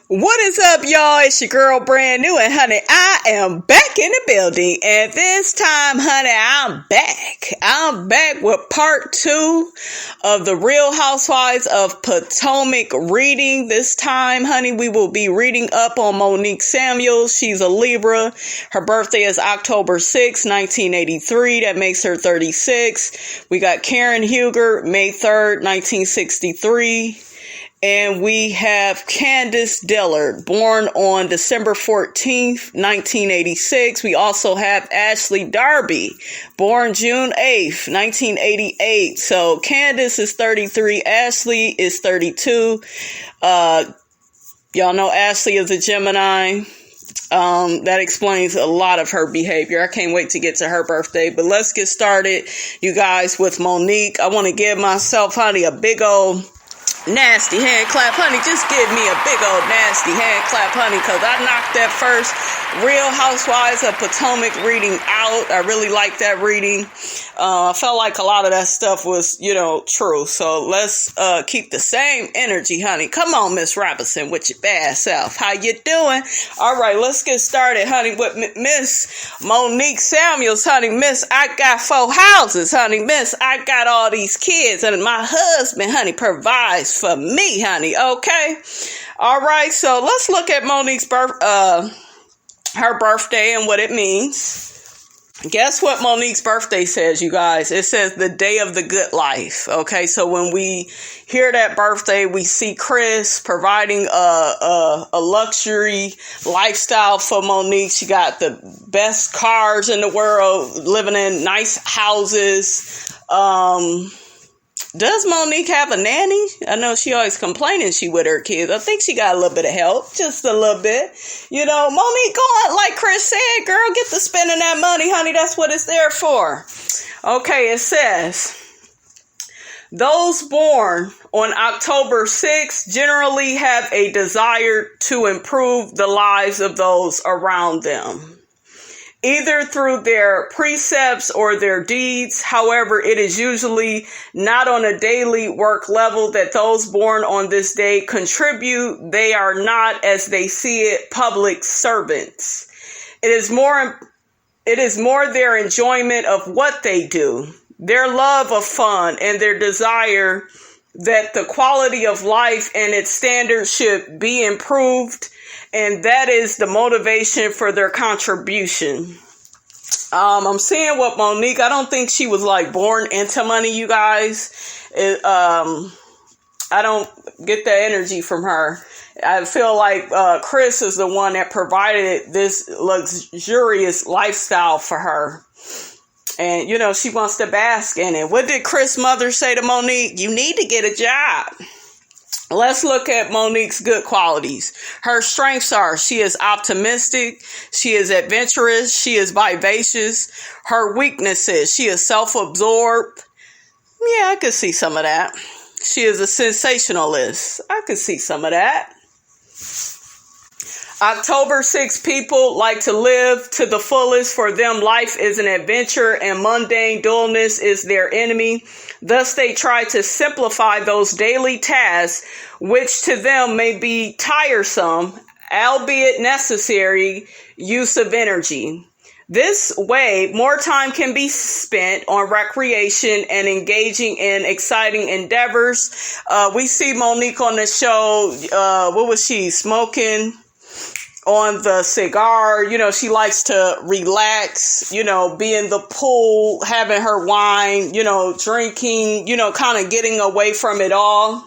What is up, y'all? It's your girl, Brand New, and honey, I am back in the building, and this time, honey, I'm back with part 2 of the Real Housewives of Potomac reading. This time, honey, we will be reading up on Monique Samuels. She's a Libra. Her birthday is October 6, 1983. That makes her 36. We got Karen Huger, May 3rd, 1963. And we have Candiace Dillard, born on December 14th, 1986. We also have Ashley Darby, born June 8th, 1988. So Candiace is 33, Ashley is 32. Y'all know Ashley is a Gemini. That explains a lot of her behavior. I can't wait to get to her birthday, but let's get started, you guys, with Monique. I want to give myself, honey, a big old nasty hand clap, honey. Just give me a big old nasty hand clap, honey, because I knocked that first Real Housewives of Potomac reading out. I really liked that reading. I felt like a lot of that stuff was, true. So let's keep the same energy, honey. Come on, Miss Robinson, with your bad self. How you doing? All right, let's get started, honey, with Miss Monique Samuels, honey. Miss, I got 4 houses, honey. Miss, I got all these kids, and my husband, honey, provides for me, honey. Okay. All right. So let's look at Monique's her birthday and what it means. Guess what Monique's birthday says, you guys? It says the day of the good life. Okay. So when we hear that birthday, we see Chris providing a luxury lifestyle for Monique. She got the best cars in the world, living in nice houses. Does Monique have a nanny? I know she always complaining she with her kids. I think she got a little bit of help, just a little bit. Monique, go on, like Chris said, girl, get to spending that money, honey. That's what it's there for. Okay, it says, those born on October 6th generally have a desire to improve the lives of those around them, either through their precepts or their deeds. However, it is usually not on a daily work level that those born on this day contribute. They are not, as they see it, public servants. It is more their enjoyment of what they do, their love of fun, and their desire that the quality of life and its standards should be improved. And that is the motivation for their contribution. I'm seeing what Monique, I don't think she was born into money, you guys. I don't get the energy from her. I feel like Chris is the one that provided this luxurious lifestyle for her. And, she wants to bask in it. What did Chris' mother say to Monique? You need to get a job. Let's look at Monique's good qualities. Her strengths are, she is optimistic, she is adventurous, she is vivacious. Her weaknesses, she is self-absorbed. Yeah, I could see some of that. She is a sensationalist. I could see some of that. October 6 people like to live to the fullest. For them, life is an adventure and mundane dullness is their enemy. Thus, they try to simplify those daily tasks, which to them may be tiresome, albeit necessary, use of energy. This way, more time can be spent on recreation and engaging in exciting endeavors. We see Monique on the show. What was she smoking? On the cigar, she likes to relax, be in the pool, having her wine, drinking, kind of getting away from it all.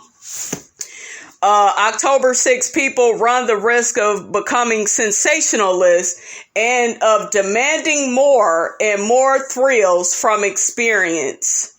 October 6 people run the risk of becoming sensationalists and of demanding more and more thrills from experience.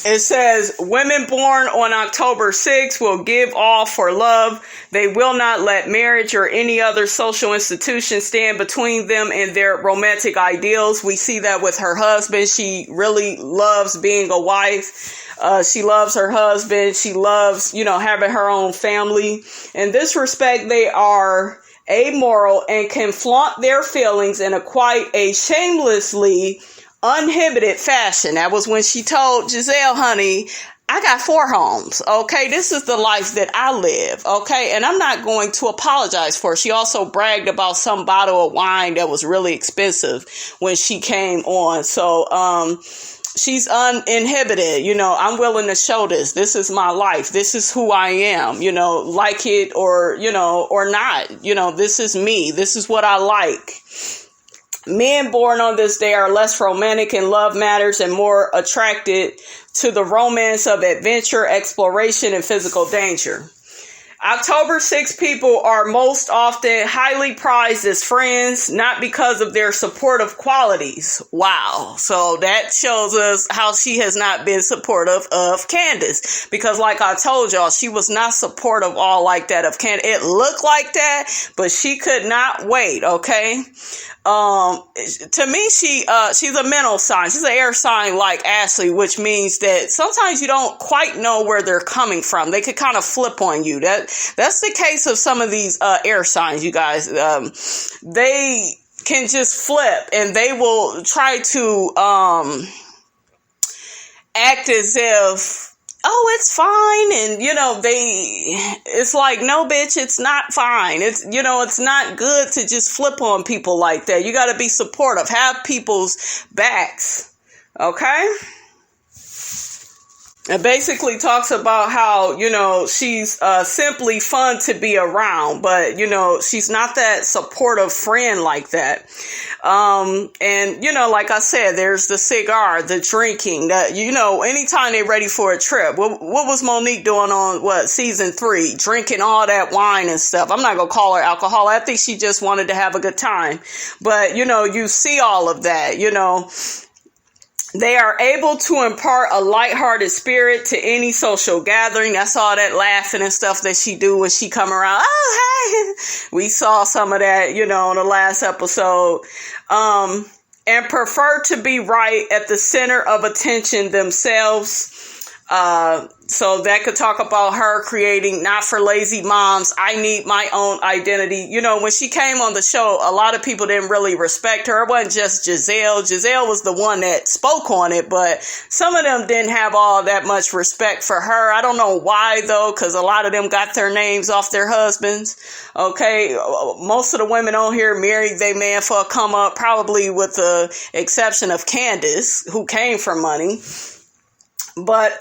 It says, women born on October 6 will give all for love. They will not let marriage or any other social institution stand between them and their romantic ideals. We see that with her husband. She really loves being a wife. She loves her husband. She loves, having her own family. In this respect, they are amoral and can flaunt their feelings in quite a shamelessly uninhibited fashion. That was when she told Giselle, honey, I got 4 homes, okay? This is the life that I live, okay? And I'm not going to apologize for it. She also bragged about some bottle of wine that was really expensive when she came on. So, she's uninhibited. I'm willing to show this. This is my life. This is who I am, like it or not. This is me. This is what I like. Men born on this day are less romantic in love matters and more attracted to the romance of adventure, exploration, and physical danger. October 6 people are most often highly prized as friends, not because of their supportive qualities. Wow. So that shows us how she has not been supportive of Candace. Because like I told y'all, she was not supportive all like that of Candace. It looked like that, but she could not wait, okay? To me, she's a mental sign. She's an air sign like Ashley, which means that sometimes you don't quite know where they're coming from. They could kind of flip on you. That's the case of some of these, air signs, you guys. They can just flip and they will try to, act as if, oh, it's fine. And, it's like, no, bitch, it's not fine. It's not good to just flip on people like that. You got to be supportive, have people's backs. Okay. It basically talks about how, she's simply fun to be around, but, she's not that supportive friend like that. And, like I said, there's the cigar, the drinking, anytime they're ready for a trip. What was Monique doing on, season 3? Drinking all that wine and stuff. I'm not going to call her alcoholic. I think she just wanted to have a good time. But, you see all of that, They are able to impart a lighthearted spirit to any social gathering. That's all that laughing and stuff that she do when she come around. Oh, hey. We saw some of that, in the last episode. And prefer to be right at the center of attention themselves. So that could talk about her creating Not for Lazy Moms. I need my own identity. When she came on the show, a lot of people didn't really respect her. It wasn't just Giselle. Giselle was the one that spoke on it, but some of them didn't have all that much respect for her. I don't know why though, because a lot of them got their names off their husbands. Okay. Most of the women on here married their man for a come up, probably with the exception of Candace, who came from money. But,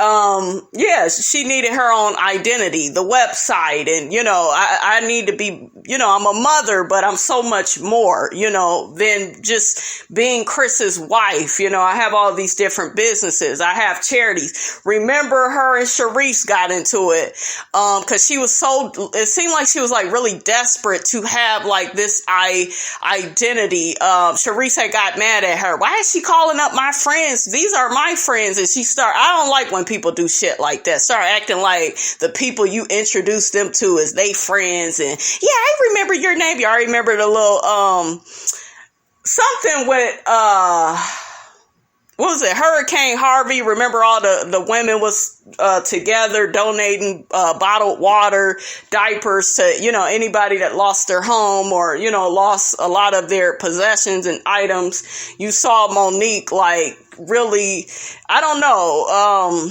yeah, she needed her own identity, the website, and, I need to be, I'm a mother, but I'm so much more, than just being Chris's wife. I have all these different businesses. I have charities. Remember her and Sharice got into it, cause she was it seemed like she was like really desperate to have like this identity. Sharice had got mad at her. Why is she calling up my friends? These are my friends. And I don't like when people do shit like that. Start acting like the people you introduced them to is they friends. And yeah, I remember your name. You already remember the little, something with, what was it? Hurricane Harvey. Remember all the women was, together donating, bottled water, diapers to, anybody that lost their home or, lost a lot of their possessions and items. You saw Monique like really, I don't know,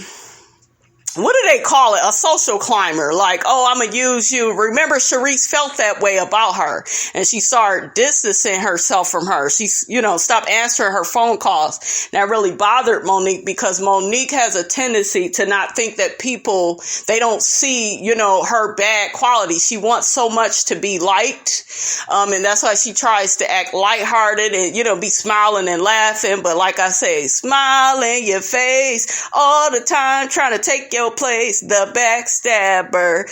what do they call it? A social climber. Like, oh, I'm going to use you. Remember, Sharice felt that way about her. And she started distancing herself from her. She, stopped answering her phone calls. That really bothered Monique because Monique has a tendency to not think that people, they don't see, her bad qualities. She wants so much to be liked. And that's why she tries to act lighthearted and, be smiling and laughing. But like I say, smile in your face all the time, trying to take your place, the backstabber.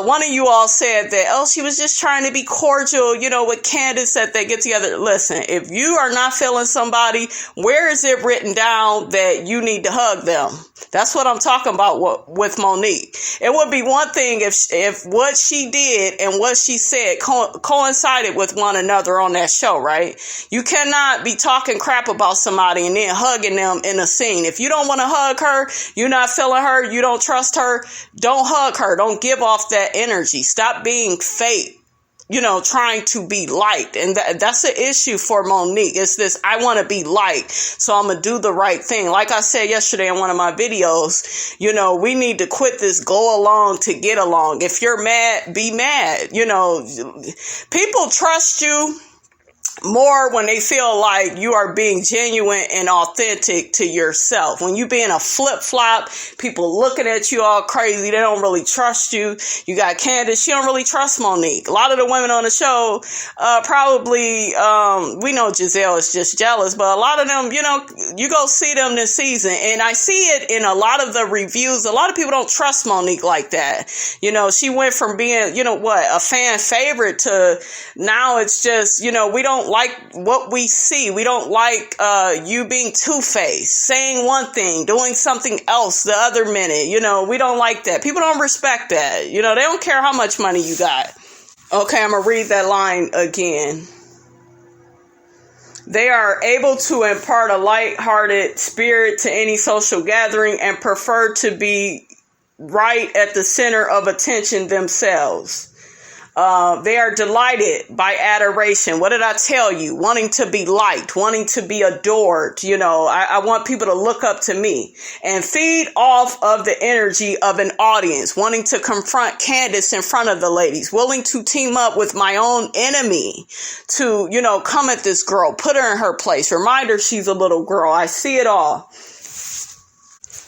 One of you all said that, oh, she was just trying to be cordial, with Candace that they get together. Listen, if you are not feeling somebody, where is it written down that you need to hug them? That's what I'm talking about with Monique. It would be one thing if what she did and what she said coincided with one another on that show, right? You cannot be talking crap about somebody and then hugging them in a scene. If you don't want to hug her, you're not feeling her, you don't trust her, don't hug her. Don't give off that energy. Stop being fake. trying to be liked. And that's the issue for Monique. It's this, I want to be liked, so I'm going to do the right thing. Like I said yesterday in one of my videos, we need to quit this go along to get along. If you're mad, be mad. People trust you more when they feel like you are being genuine and authentic to yourself. When you being a flip-flop, people looking at you all crazy, they don't really trust you. You got Candace, she don't really trust Monique. A lot of the women on the show, probably, we know Giselle is just jealous, but a lot of them, you go see them this season, and I see it in a lot of the reviews. A lot of people don't trust Monique like that. She went from being, a fan favorite to now it's just, we don't like what we see. We don't like you being two-faced, saying one thing, doing something else the other minute. We don't like that. People don't respect that. They don't care how much money you got. Okay, I'm going to read that line again. They are able to impart a lighthearted spirit to any social gathering and prefer to be right at the center of attention themselves. They are delighted by adoration. What did I tell you? Wanting to be liked, wanting to be adored. I want people to look up to me and feed off of the energy of an audience, wanting to confront Candace in front of the ladies, willing to team up with my own enemy to, come at this girl, put her in her place, remind her she's a little girl. I see it all.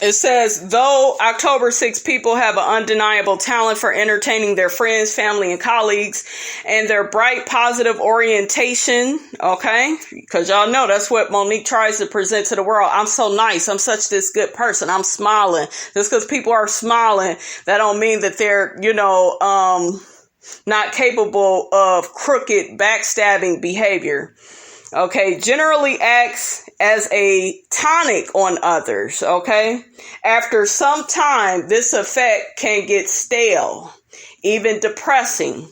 It says, though October 6 people have an undeniable talent for entertaining their friends, family, and colleagues, and their bright, positive orientation, okay? Because y'all know that's what Monique tries to present to the world. I'm so nice. I'm such this good person. I'm smiling. Just because people are smiling, that don't mean that they're, not capable of crooked, backstabbing behavior. Okay, generally acts as a tonic on others, okay? After some time, this effect can get stale, even depressing.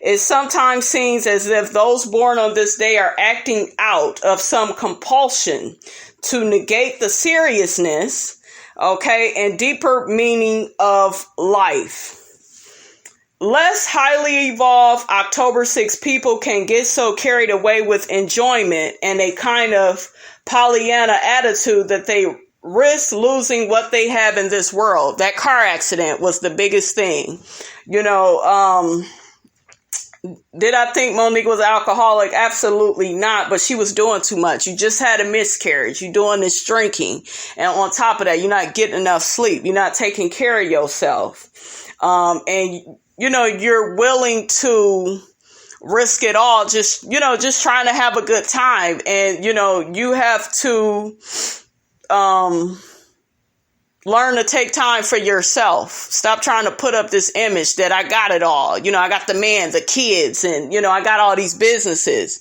It sometimes seems as if those born on this day are acting out of some compulsion to negate the seriousness, okay, and deeper meaning of life. Less highly evolved October 6 people can get so carried away with enjoyment and a kind of Pollyanna attitude that they risk losing what they have in this world. That car accident was the biggest thing. Did I think Monique was an alcoholic? Absolutely not, but she was doing too much. You just had a miscarriage. You're doing this drinking. And on top of that, you're not getting enough sleep. You're not taking care of yourself. You're willing to risk it all, just trying to have a good time. And, you have to learn to take time for yourself. Stop trying to put up this image that I got it all. I got the man, the kids, and, I got all these businesses.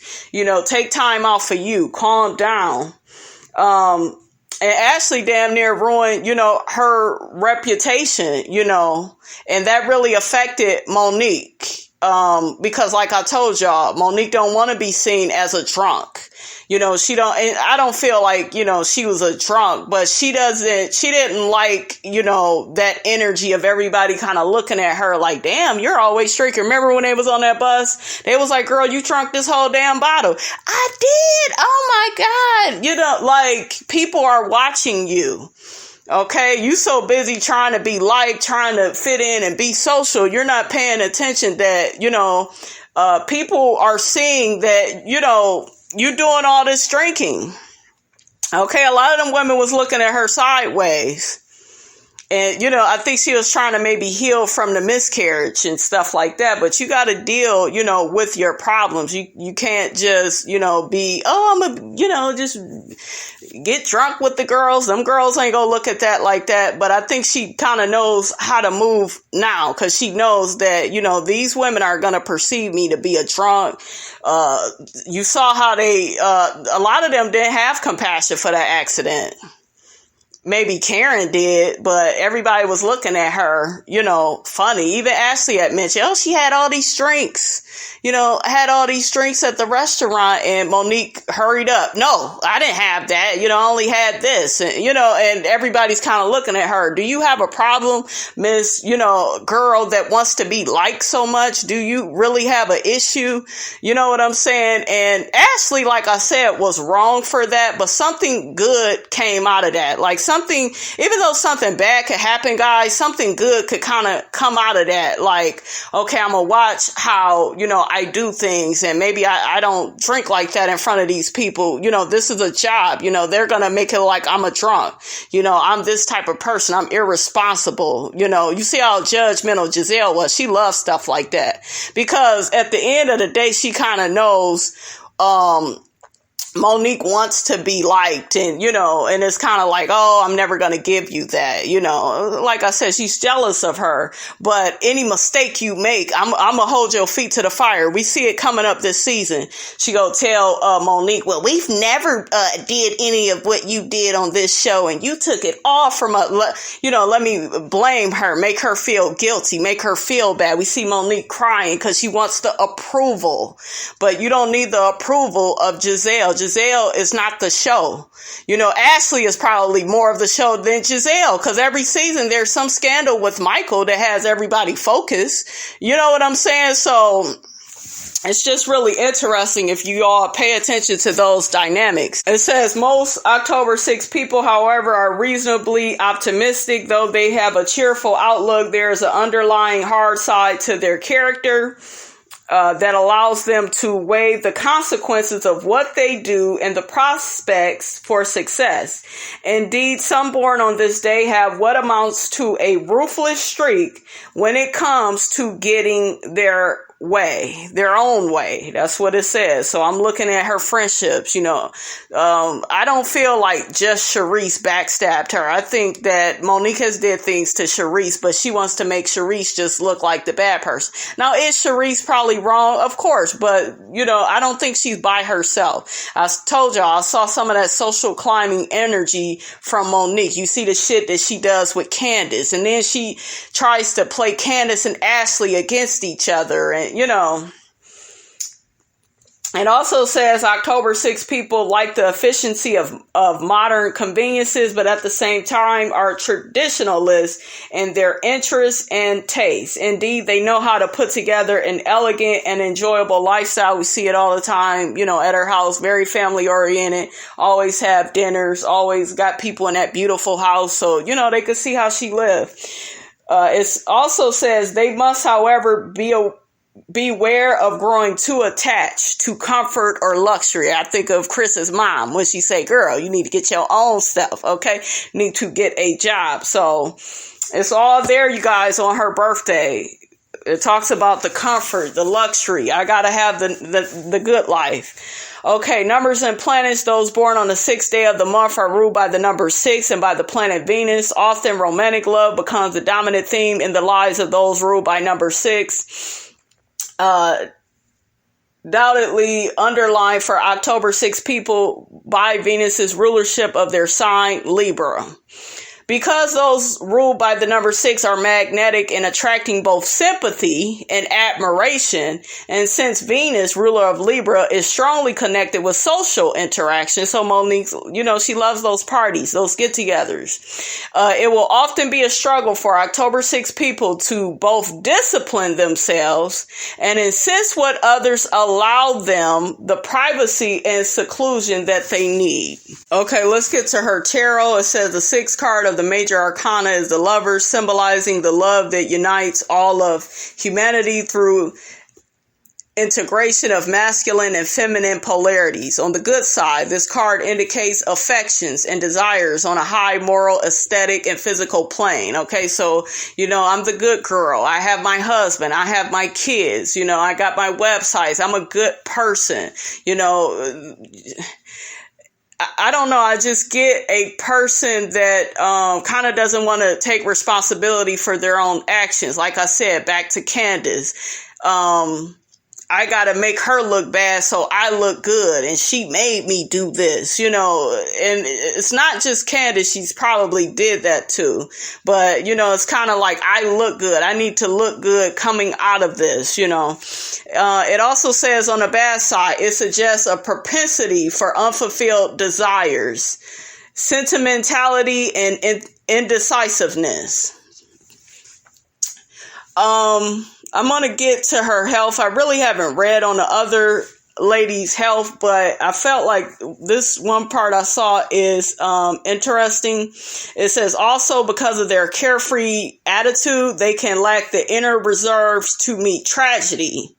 Take time out for you. Calm down. And Ashley damn near ruined, her reputation, and that really affected Monique. Because like I told y'all, Monique don't want to be seen as a drunk. She don't, and I don't feel like, she was a drunk, but she didn't like, that energy of everybody kind of looking at her like, damn, you're always drinking. Remember when they was on that bus? They was like, girl, you drunk this whole damn bottle. I did. Oh my God. People are watching you. Okay, you so busy trying to be liked, trying to fit in and be social. You're not paying attention that, people are seeing that, you doing all this drinking. Okay, a lot of them women was looking at her sideways. And, I think she was trying to maybe heal from the miscarriage and stuff like that. But you got to deal, with your problems. You can't just, be, just get drunk with the girls. Them girls ain't gonna look at that like that. But I think she kind of knows how to move now, because she knows that, these women are going to perceive me to be a drunk. You saw how a lot of them didn't have compassion for that accident. maybe Karen did, but everybody was looking at her, funny. Even Ashley had mentioned, oh, she had all these drinks, had all these drinks at the restaurant, and Monique hurried up. No, I didn't have that. I only had this, and everybody's kind of looking at her. Do you have a problem, Miss, girl that wants to be liked so much? Do you really have an issue? You know what I'm saying? And Ashley, like I said, was wrong for that, but something good came out of that. Like something, even though something bad could happen, guys, something good could kind of come out of that. Like, okay, I'm gonna watch how, I do things, and maybe I don't drink like that in front of these people. This is a job. They're gonna make it like I'm a drunk. I'm this type of person. I'm irresponsible. You see how judgmental Giselle was. She loves stuff like that because at the end of the day, she kind of knows, Monique wants to be liked, and and it's kind of like, oh, I'm never going to give you that. Like I said, she's jealous of her, but any mistake you make, I'm going to hold your feet to the fire. We see it coming up this season. She go tell Monique, well, we've never did any of what you did on this show, and you took it all from let me blame her, make her feel guilty, make her feel bad. We see Monique crying because she wants the approval, but you don't need the approval of Giselle. Giselle is not the show. Ashley is probably more of the show than Giselle, because every season there's some scandal with Michael that has everybody focused. You know what I'm saying? So it's just really interesting if you all pay attention to those dynamics. It says most October 6 people, however, are reasonably optimistic. Though they have a cheerful outlook, there is an underlying hard side to their character that allows them to weigh the consequences of what they do and the prospects for success. Indeed, some born on this day have what amounts to a ruthless streak when it comes to getting their own way. That's what it says. So I'm looking at her friendships, I don't feel like just Charisse backstabbed her. I think that Monique has did things to Charisse, but she wants to make Charisse just look like the bad person. Now, is Charisse probably wrong? Of course, but I don't think she's by herself. I told y'all, I saw some of that social climbing energy from Monique. You see the shit that she does with Candace, and then she tries to play Candace and Ashley against each other, and it also says October 6 people like the efficiency of modern conveniences, but at the same time are traditionalists in their interests and tastes. Indeed, they know how to put together an elegant and enjoyable lifestyle. We see it all the time, at her house, very family oriented, always have dinners, always got people in that beautiful house. So, they could see how she lived. It also says they must, however, beware of growing too attached to comfort or luxury. I think of Chris's mom when she say, girl, you need to get your own stuff. Okay. You need to get a job. So it's all there, you guys, on her birthday. It talks about the comfort, the luxury. I got to have the good life. Okay, numbers and planets. Those born on the 6th day of the month are ruled by the number 6 and by the planet Venus. Often romantic love becomes the dominant theme in the lives of those ruled by number 6. Doubtedly underlined for October 6 people by Venus's rulership of their sign, Libra. Because those ruled by the number 6 are magnetic in attracting both sympathy and admiration, and since Venus, ruler of Libra, is strongly connected with social interaction, so Monique, she loves those parties, those get-togethers. It will often be a struggle for October 6 people to both discipline themselves and insist what others allow them the privacy and seclusion that they need. Okay, let's get to her tarot. It says the 6th card of the major arcana is the Lovers, symbolizing the love that unites all of humanity through integration of masculine and feminine polarities. On the good side, this card indicates affections and desires on a high moral, aesthetic, and physical plane. Okay, so, I'm the good girl. I have my husband. I have my kids. I got my websites. I'm a good person. I don't know. I just get a person that kind of doesn't want to take responsibility for their own actions. Like I said, back to Candace. I got to make her look bad so I look good. And she made me do this, and it's not just Candace. She's probably did that too. But, it's kind of like I look good. I need to look good coming out of this, It also says on the bad side, it suggests a propensity for unfulfilled desires, sentimentality, and indecisiveness. I'm going to get to her health. I really haven't read on the other lady's health, but I felt like this one part I saw is interesting. It says also because of their carefree attitude, they can lack the inner reserves to meet tragedy.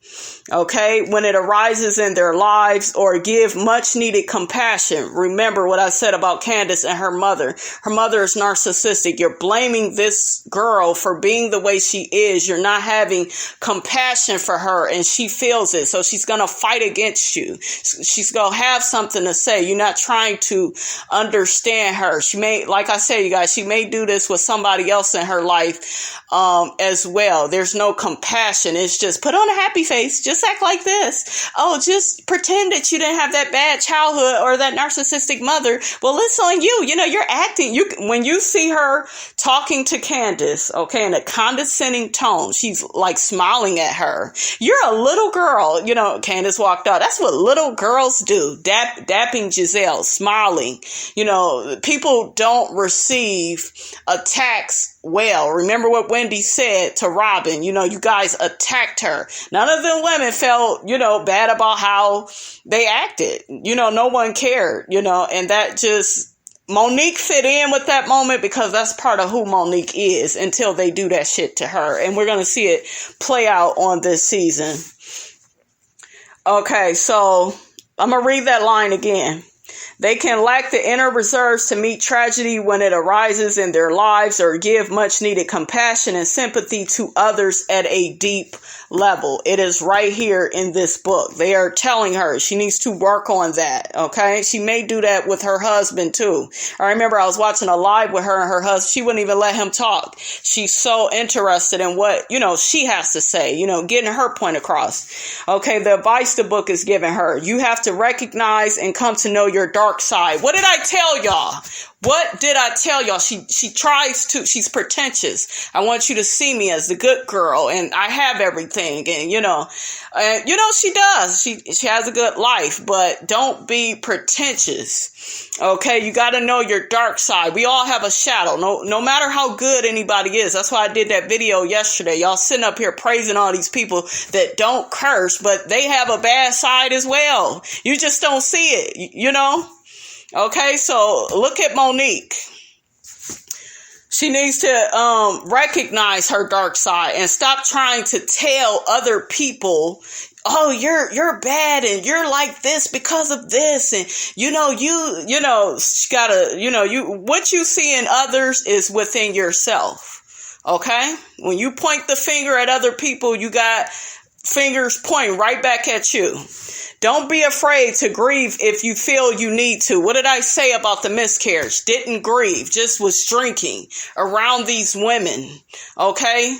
Okay, when it arises in their lives, or give much needed compassion. Remember what I said about Candace and her mother. Her mother is narcissistic. You're blaming this girl for being the way she is. You're not having compassion for her, and she feels it. So she's going to fight against you. She's going to have something to say. You're not trying to understand her. She may, like I said, you guys, she may do this with somebody else in her life as well. There's no compassion. It's just put on a happy face. Just act like this. Oh, just pretend that you didn't have that bad childhood or that narcissistic mother. Well, it's on you. You're acting. When you see her talking to Candace, okay, in a condescending tone, she's like smiling at her. You're a little girl. Candace walked out. That's what little girls do. Dapping Giselle, smiling. People don't receive attacks well. Remember what Wendy said to Robin. You guys attacked her. None of them women felt, bad about how they acted. No one cared, and that just, Monique fit in with that moment because that's part of who Monique is until they do that shit to her. And we're going to see it play out on this season. Okay, so I'm going to read that line again. They can lack the inner reserves to meet tragedy when it arises in their lives, or give much needed compassion and sympathy to others at a deep level. It is right here in this book. They are telling her she needs to work on that. Okay. She may do that with her husband too. I remember I was watching a live with her and her husband. She wouldn't even let him talk. She's so interested in what, she has to say, getting her point across. Okay. The advice the book is giving her, you have to recognize and come to know your dark side. What did I tell y'all? What did I tell y'all? She tries to, she's pretentious. I want you to see me as the good girl and I have everything. And, she does. She has a good life, but don't be pretentious. Okay. You got to know your dark side. We all have a shadow. No matter how good anybody is. That's why I did that video yesterday. Y'all sitting up here praising all these people that don't curse, but they have a bad side as well. You just don't see it, Okay, so look at Monique. She needs to recognize her dark side and stop trying to tell other people, oh, you're bad and you're like this because of this. And, she gotta, what you see in others is within yourself. Okay. When you point the finger at other people, you got fingers pointing right back at you. Don't be afraid to grieve if you feel you need to. What did I say about the miscarriage? Didn't grieve, just was drinking around these women. Okay?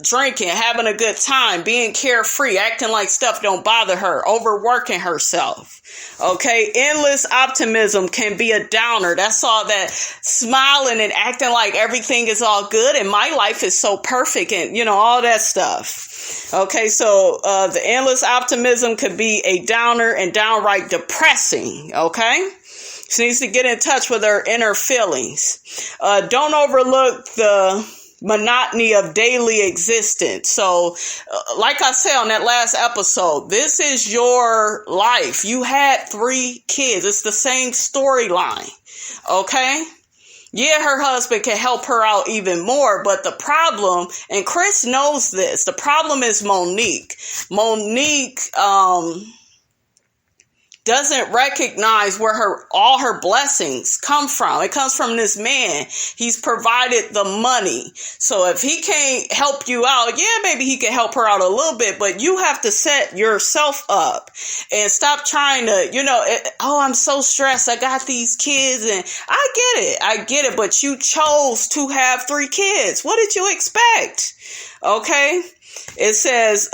Drinking, having a good time, being carefree, acting like stuff don't bother her, overworking herself. Okay, endless optimism can be a downer. That's all that smiling and acting like everything is all good and my life is so perfect and, all that stuff. Okay, so the endless optimism could be a downer and downright depressing. Okay? She needs to get in touch with her inner feelings. Don't overlook the monotony of daily existence. So, like I said on that last episode, this is your life. You had 3 kids. It's the same storyline. Okay? Yeah, her husband can help her out even more, but the problem, and Chris knows this, the problem is Monique. Monique, doesn't recognize where all her blessings come from. It comes from this man. He's provided the money. So if he can't help you out, yeah, maybe he can help her out a little bit, but you have to set yourself up and stop trying to, I'm so stressed. I got these kids and I get it, but you chose to have 3 kids. What did you expect? Okay. It says,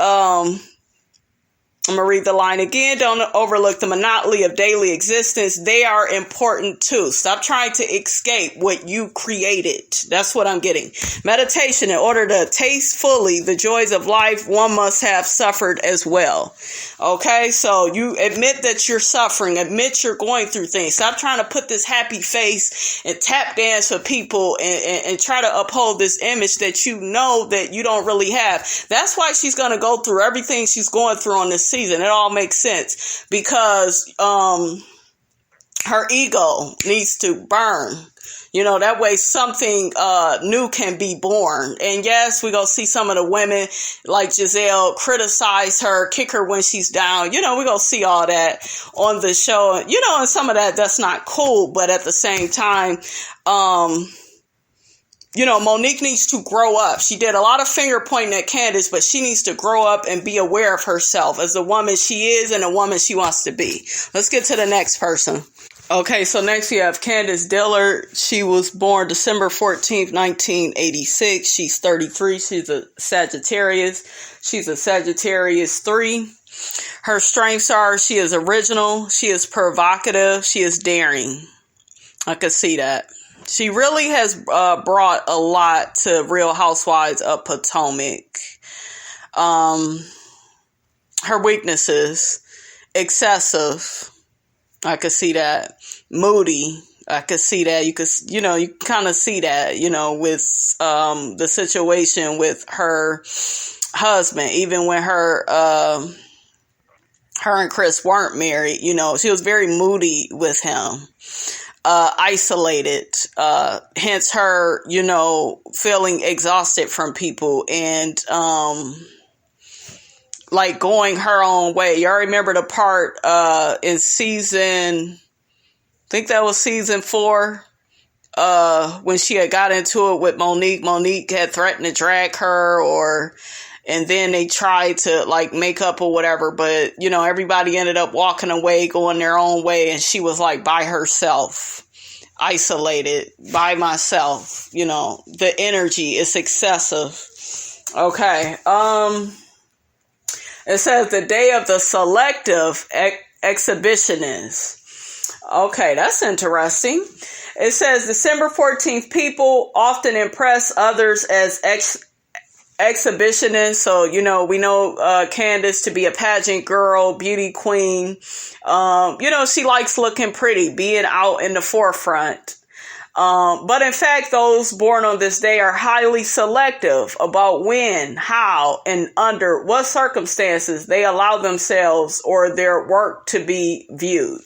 I'm going to read the line again. Don't overlook the monotony of daily existence. They are important too. Stop trying to escape what you created. That's what I'm getting. Meditation. In order to taste fully the joys of life, one must have suffered as well. Okay, so you admit that you're suffering. Admit you're going through things. Stop trying to put this happy face and tap dance for people and try to uphold this image that you know that you don't really have. That's why she's going to go through everything she's going through on this season. It all makes sense because her ego needs to burn. You know, that way something new can be born. And yes, we're going to see some of the women like Giselle criticize her, kick her when she's down. You know, we're going to see all that on the show. You know, and some of that's not cool. But at the same time, you know, Monique needs to grow up. She did a lot of finger pointing at Candace, but she needs to grow up and be aware of herself as the woman she is and the woman she wants to be. Let's get to the next person. Okay, so next we have Candice Diller. She was born December 14th, 1986. She's 33. She's a Sagittarius. She's a Sagittarius 3. Her strengths are she is original, she is provocative, she is daring. I could see that. She really has brought a lot to Real Housewives of Potomac. Her weaknesses, excessive. I could see that. Moody. I could see that. You kind of see that, with the situation with her husband. Even when her and Chris weren't married, she was very moody with him. Isolated, hence her, feeling exhausted from people and, like going her own way. Y'all remember the part, in season, I think that was season 4, when she had got into it with Monique. Monique had threatened to drag her and then they tried to like make up or whatever, but everybody ended up walking away, going their own way, and she was like by herself, isolated, by myself. The energy is excessive. Okay. It says the day of the selective exhibitionist. Okay, that's interesting. It says December 14th, people often impress others as exhibitionist. So, we know Candace to be a pageant girl, beauty queen. She likes looking pretty, being out in the forefront. But in fact, those born on this day are highly selective about when, how, and under what circumstances they allow themselves or their work to be viewed.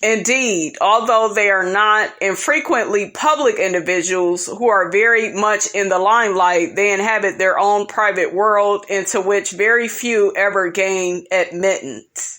Indeed, although they are not infrequently public individuals who are very much in the limelight, they inhabit their own private world into which very few ever gain admittance.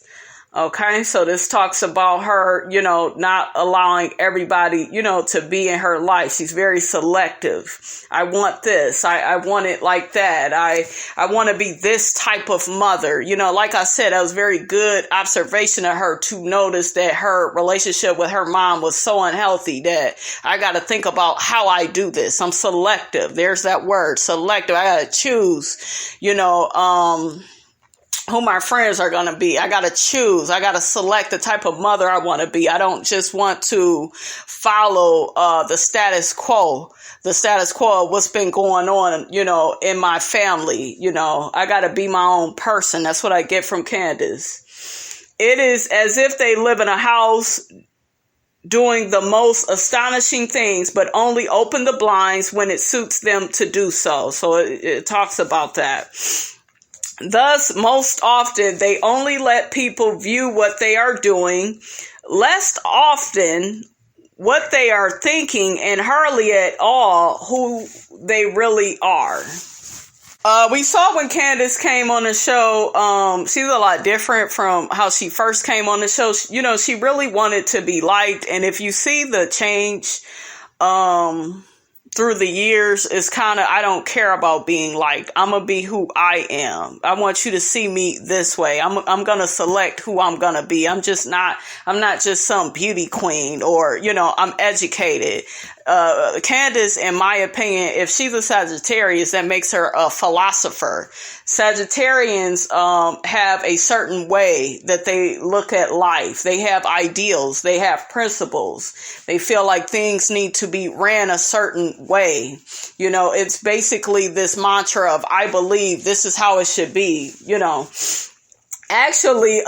Okay, so this talks about her, not allowing everybody, to be in her life. She's very selective. I want this. I want it like that. I want to be this type of mother. Like I said, that was very good observation of her to notice that her relationship with her mom was so unhealthy that I got to think about how I do this. I'm selective. There's that word, selective. I got to choose, who my friends are going to be. I got to choose. I got to select the type of mother I want to be. I don't just want to follow the status quo. The status quo of what's been going on, in my family. I got to be my own person. That's what I get from Candace. It is as if they live in a house doing the most astonishing things, but only open the blinds when it suits them to do so. So it talks about that. Thus, most often, they only let people view what they are doing, less often what they are thinking, and hardly at all who they really are. We saw when Candace came on the show, she's a lot different from how she first came on the show. She really wanted to be liked, and if you see the change, through the years, it's kind of, I don't care about being liked. I'm going to be who I am. I want you to see me this way. I'm going to select who I'm going to be. I'm not just some beauty queen or, I'm educated. Candace, in my opinion, if she's a Sagittarius, that makes her a philosopher. Sagittarians have a certain way that they look at life. They have ideals. They have principles. They feel like things need to be ran a certain way. You know, it's basically this mantra of, I believe this is how it should be, you know. Actually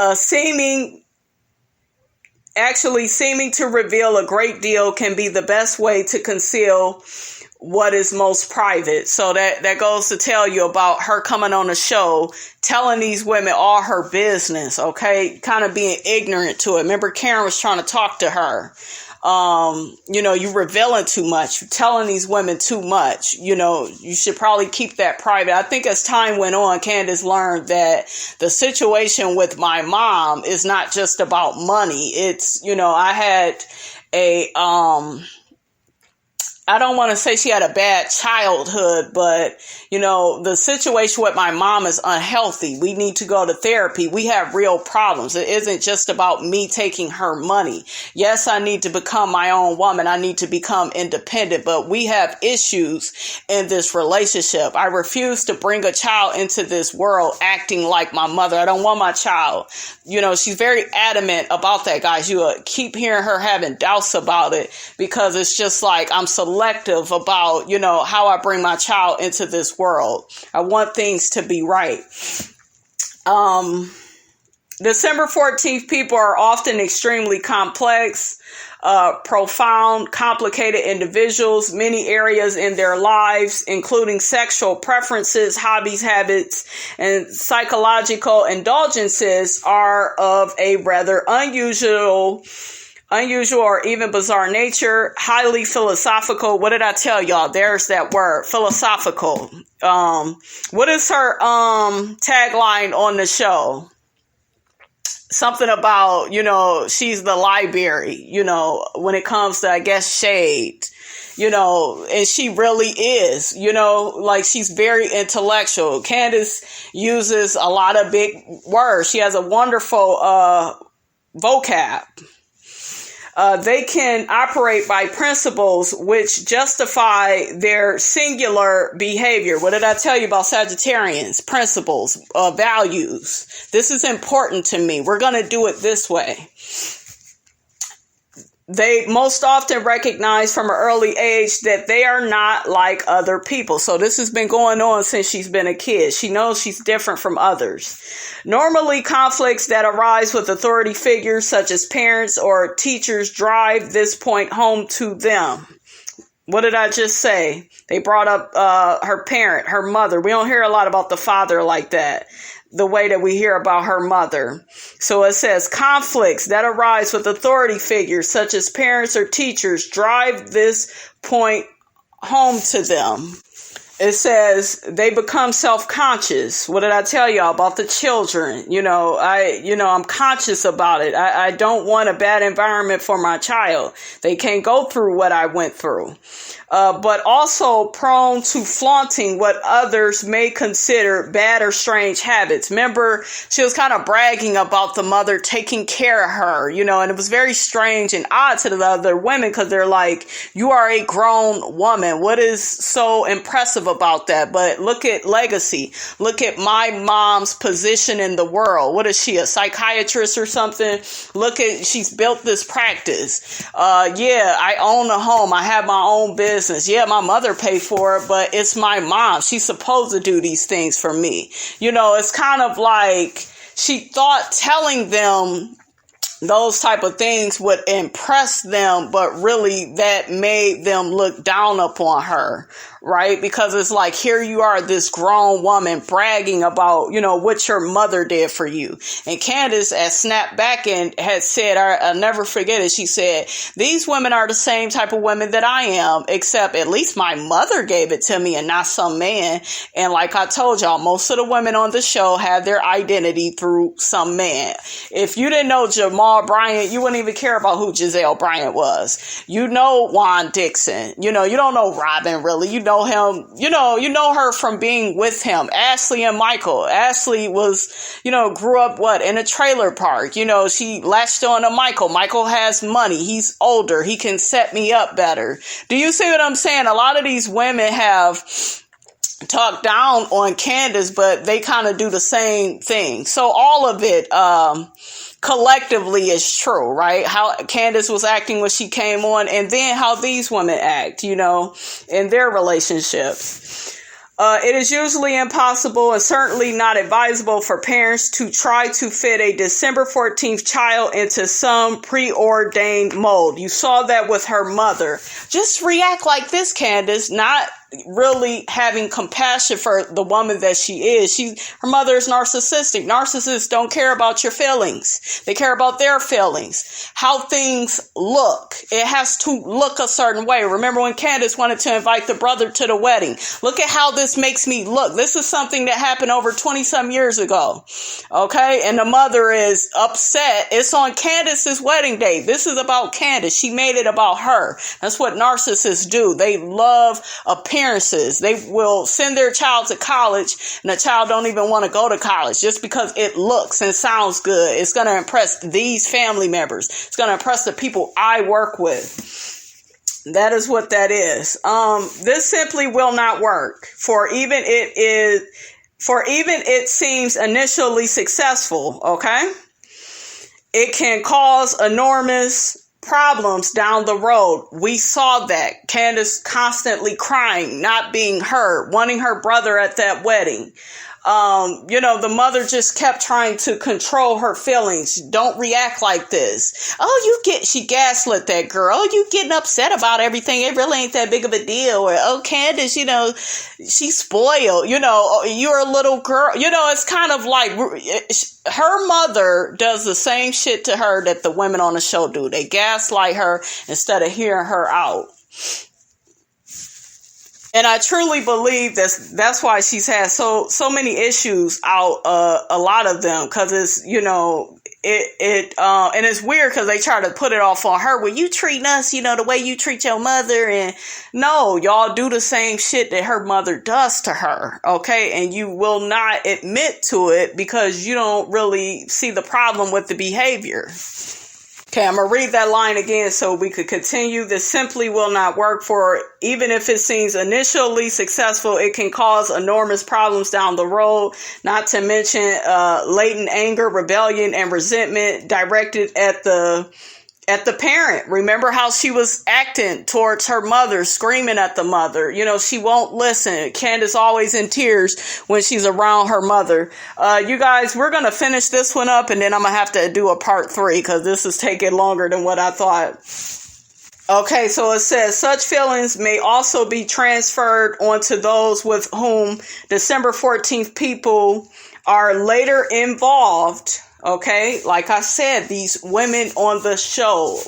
seeming to reveal a great deal can be the best way to conceal what is most private. So that goes to tell you about her coming on the show, telling these women all her business, okay? Kind of being ignorant to it. Remember, Karen was trying to talk to her. You know, you revealing too much. You're telling these women too much. You know, you should probably keep that private. I think as time went on, Candace learned that the situation with my mom is not just about money. It's, you know, I had I don't want to say she had a bad childhood, but, you know, the situation with my mom is unhealthy. We need to go to therapy. We have real problems. It isn't just about me taking her money. Yes, I need to become my own woman. I need to become independent, but we have issues in this relationship. I refuse to bring a child into this world acting like my mother. I don't want my child. You know, she's very adamant about that, guys. You keep hearing her having doubts about it because it's just like I'm selective about, you know, how I bring my child into this world. I want things to be right. December 14th people are often extremely complex, profound, complicated individuals. Many areas in their lives, including sexual preferences, hobbies, habits, and psychological indulgences, are of a rather unusual or even bizarre nature, highly philosophical. What did I tell y'all? There's that word, philosophical. What is her tagline on the show? Something about, you know, she's the library, you know, when it comes to, I guess, shade, you know, and she really is, you know, like she's very intellectual. Candace uses a lot of big words. She has a wonderful vocab. They can operate by principles which justify their singular behavior. What did I tell you about Sagittarians? Principles, values. This is important to me. We're going to do it this way. They most often recognize from an early age that they are not like other people. So this has been going on since she's been a kid. She knows she's different from others. Normally, conflicts that arise with authority figures such as parents or teachers drive this point home to them. What did I just say? They brought up her parent, her mother. We don't hear a lot about the father like that, the way that we hear about her mother. So it says conflicts that arise with authority figures such as parents or teachers drive this point home to them. It says they become self-conscious. What did I tell y'all about the children? I'm conscious about it. I don't want a bad environment for my child. They can't go through what I went through. But also prone to flaunting what others may consider bad or strange habits. Remember, she was kind of bragging about the mother taking care of her, and it was very strange and odd to the other women because they're like, you are a grown woman. What is so impressive about that? But look at legacy. Look at my mom's position in the world. What is she, a psychiatrist or something? Look at, she's built this practice. I own a home. I have my own business. Yeah, my mother paid for it, but it's my mom. She's supposed to do these things for me. It's kind of like she thought telling them those type of things would impress them, but really that made them look down upon her, right? Because it's like, here you are, this grown woman bragging about, what your mother did for you. And Candace had snapped back and had said, I'll never forget it. She said, these women are the same type of women that I am, except at least my mother gave it to me and not some man. And like I told y'all, most of the women on the show have their identity through some man. If you didn't know Jamal Jamal Bryant, you wouldn't even care about who Giselle Bryant was. You know Juan Dixon. You know, you don't know Robin really. You know him. You know her from being with him. Ashley and Michael. Ashley was, grew up in a trailer park. She latched on to Michael. Michael has money. He's older. He can set me up better. Do you see what I'm saying? A lot of these women have talked down on Candace, but they kind of do the same thing. So all of it collectively is true, right? How Candace was acting when she came on, and then how these women act, in their relationship. It is usually impossible and certainly not advisable for parents to try to fit a December 14th child into some preordained mold. You saw that with her mother. Just react like this, Candace, not really having compassion for the woman that she is. Her mother is narcissistic. Narcissists don't care about your feelings. They care about their feelings. How things look. It has to look a certain way. Remember when Candace wanted to invite the brother to the wedding? Look at how this makes me look. This is something that happened over 20 some years ago. Okay. And the mother is upset. It's on Candace's wedding day. This is about Candace. She made it about her. That's what narcissists do. They love appearances. They will send their child to college and the child don't even want to go to college just because it looks and sounds good. It's going to impress these family members. It's going to impress the people I work with. That is what that is. This simply will not work. For even it seems initially successful. Okay. It can cause enormous problems down the road. We saw that. Candace constantly crying, not being heard, wanting her brother at that wedding. The mother just kept trying to control her feelings. Don't react like this. She gaslit that girl. Oh, you getting upset about everything. It really ain't that big of a deal. Or, Candace, she's spoiled. You're a little girl. It's kind of like her mother does the same shit to her that the women on the show do. They gaslight her instead of hearing her out. And I truly believe that's why she's had so many issues out, a lot of them, cause it's, and it's weird cause they try to put it off on her. Well, you treating us, the way you treat your mother, and no, y'all do the same shit that her mother does to her. Okay. And you will not admit to it because you don't really see the problem with the behavior. Okay, I'm going to read that line again so we could continue. This simply will not work. For even if it seems initially successful, it can cause enormous problems down the road, not to mention latent anger, rebellion, and resentment directed at the parent. Remember how she was acting towards her mother, screaming at the mother. She won't listen. Candace always in tears when she's around her mother. You guys, we're going to finish this one up and then I'm going to have to do a part 3 because this is taking longer than what I thought. Okay, so it says such feelings may also be transferred onto those with whom December 14th people are later involved. Okay, like I said, these women on the show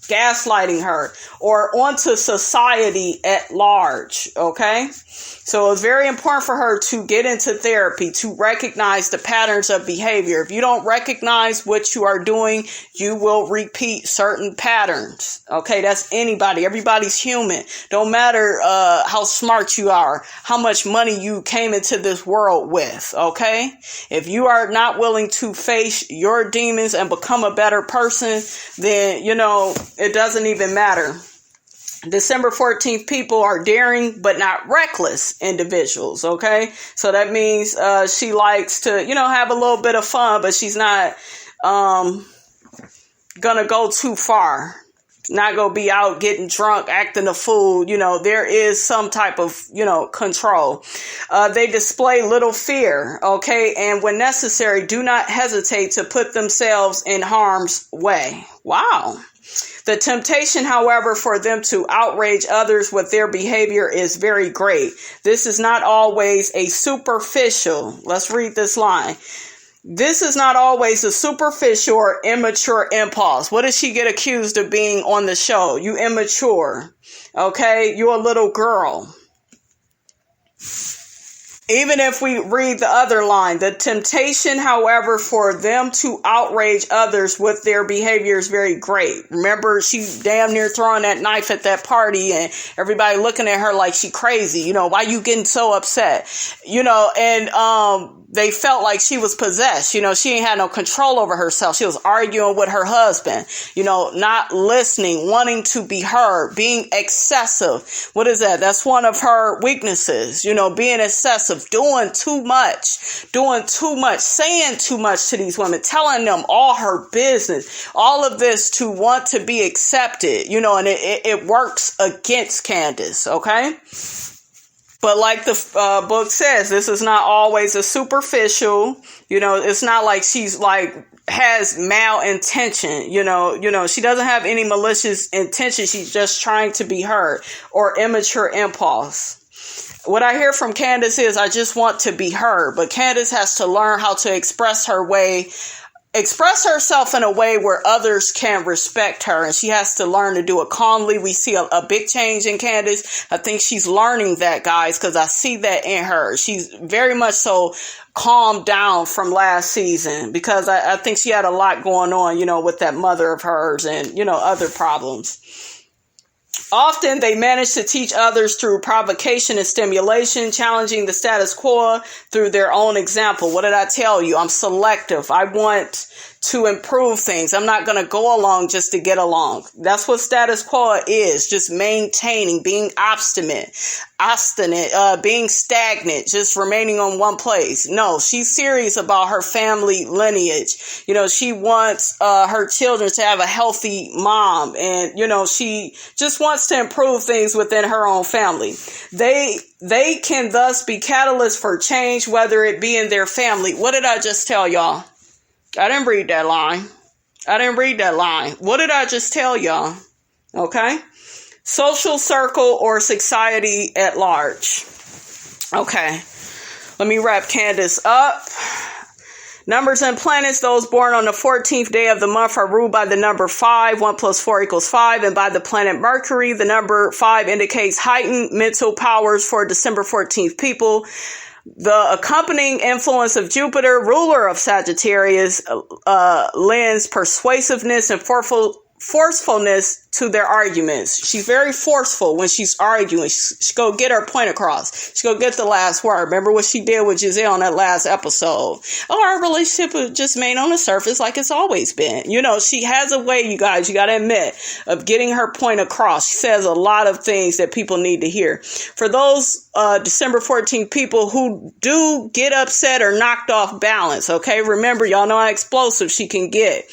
gaslighting her or onto society at large. Okay, so it's very important for her to get into therapy to recognize the patterns of behavior. If you don't recognize what you are doing, you will repeat certain patterns. Okay, that's anybody. Everybody's human. Don't matter how smart you are, how much money you came into this world with. Okay, if you are not willing to face your demons and become a better person, then it doesn't even matter. December 14th people are daring but not reckless individuals. Okay, so that means she likes to have a little bit of fun, but she's not gonna go too far. Not gonna be out getting drunk, acting a fool. There is some type of control. They display little fear. Okay, and when necessary, do not hesitate to put themselves in harm's way. Wow. The temptation, however, for them to outrage others with their behavior is very great. This is not always a superficial. Let's read this line. This is not always a superficial or immature impulse. What does she get accused of being on the show? You immature. Okay, you're a little girl. Even if we read the other line, the temptation, however, for them to outrage others with their behavior is very great. Remember, she damn near throwing that knife at that party and everybody looking at her like she crazy. You know, why you getting so upset? You know, and they felt like she was possessed. You know, she ain't had no control over herself. She was arguing with her husband, you know, not listening, wanting to be heard, being excessive. What is that? That's one of her weaknesses, you know, being excessive, doing too much, saying too much to these women, telling them all her business, all of this to want to be accepted, you know, and it works against Candace, okay? But like the book says, this is not always a superficial, you know, it's not like she's like has malintention, you know, she doesn't have any malicious intention. She's just trying to be heard, or immature impulse. What I hear from Candace is, I just want to be heard. But Candace has to learn how to express herself in a way where others can respect her, and she has to learn to do it calmly. We see a big change in Candace. I think she's learning that, guys, because I see that in her. She's very much so calmed down from last season, because I think she had a lot going on, you know, with that mother of hers and, you know, other problems. Often they manage to teach others through provocation and stimulation, challenging the status quo through their own example. What did I tell you? I'm selective. I want to improve things. I'm not going to go along just to get along. That's what status quo is, just maintaining, being obstinate, being stagnant, just remaining on one place. No, she's serious about her family lineage. You know, she wants her children to have a healthy mom, and, you know, she just wants to improve things within her own family. They can thus be catalysts for change, whether it be in their family. What did I just tell y'all? I didn't read that line. What did I just tell y'all? Okay. Social circle or society at large. Okay. Let me wrap Candace up. Numbers and planets, those born on the 14th day of the month are ruled by the number 5. 1 + 4 = 5. And by the planet Mercury, the number 5 indicates heightened mental powers for December 14th people. The accompanying influence of Jupiter, ruler of Sagittarius, lends persuasiveness and forcefulness to their arguments. She's very forceful when she's arguing. She go get her point across. She go get the last word. Remember what she did with Giselle on that last episode. Oh, our relationship was just made on the surface like it's always been. You know, she has a way, you guys, you got to admit, of getting her point across. She says a lot of things that people need to hear. For those December 14th people who do get upset or knocked off balance, okay, remember, y'all know how explosive she can get.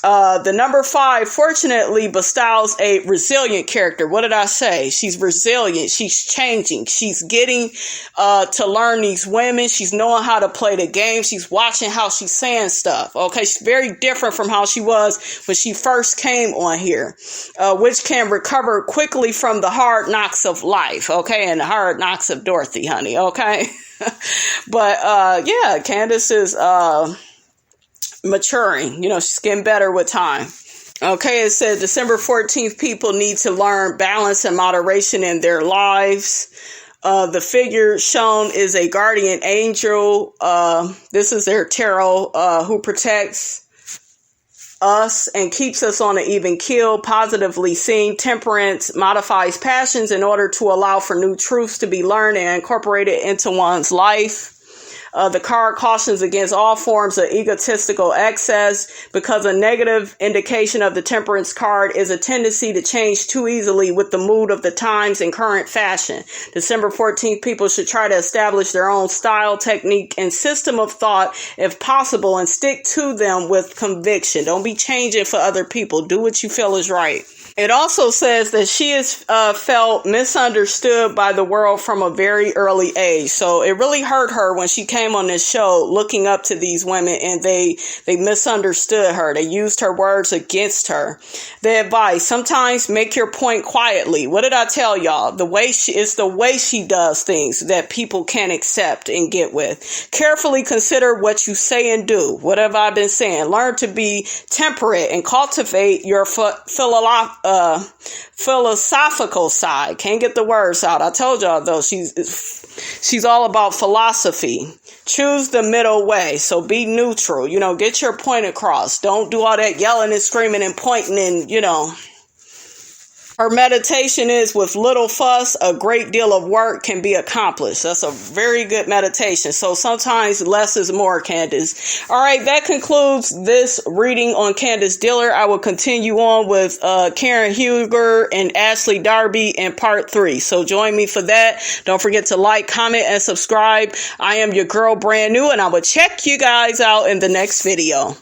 The number 5, fortunately, bestows a resilient character. What did I say? She's resilient. She's changing. She's getting to learn these women. She's knowing how to play the game. She's watching how she's saying stuff. Okay, she's very different from how she was when she first came on here, which can recover quickly from the hard knocks of life. Okay, and the hard knocks of Dorothy, honey. Okay, but yeah, Candace is maturing. You know, she's getting better with time. Okay, it says December 14th people need to learn balance and moderation in their lives. The figure shown is a guardian angel. This is their tarot, who protects us and keeps us on an even keel. Positively seen, temperance modifies passions in order to allow for new truths to be learned and incorporated into one's life. The card cautions against all forms of egotistical excess, because a negative indication of the temperance card is a tendency to change too easily with the mood of the times and current fashion. December 14th people should try to establish their own style, technique, and system of thought if possible, and stick to them with conviction. Don't be changing for other people. Do what you feel is right. It also says that she has felt misunderstood by the world from a very early age. So it really hurt her when she came on this show looking up to these women, and they misunderstood her. They used her words against her. The advice: sometimes make your point quietly. What did I tell y'all? It's the way she does things that people can't accept and get with. Carefully consider what you say and do. What have I been saying? Learn to be temperate and cultivate your philosophical side. Can't get the words out. I told y'all though, she's She's all about philosophy. Choose the middle way. So be neutral. You know, get your point across. Don't do all that yelling and screaming and pointing and, you know. Her meditation is with little fuss, a great deal of work can be accomplished. That's a very good meditation. So sometimes less is more, Candace. All right, that concludes this reading on Candace Diller. I will continue on with Karen Huger and Ashley Darby in part 3. So join me for that. Don't forget to like, comment, and subscribe. I am your girl, Brand New, and I will check you guys out in the next video.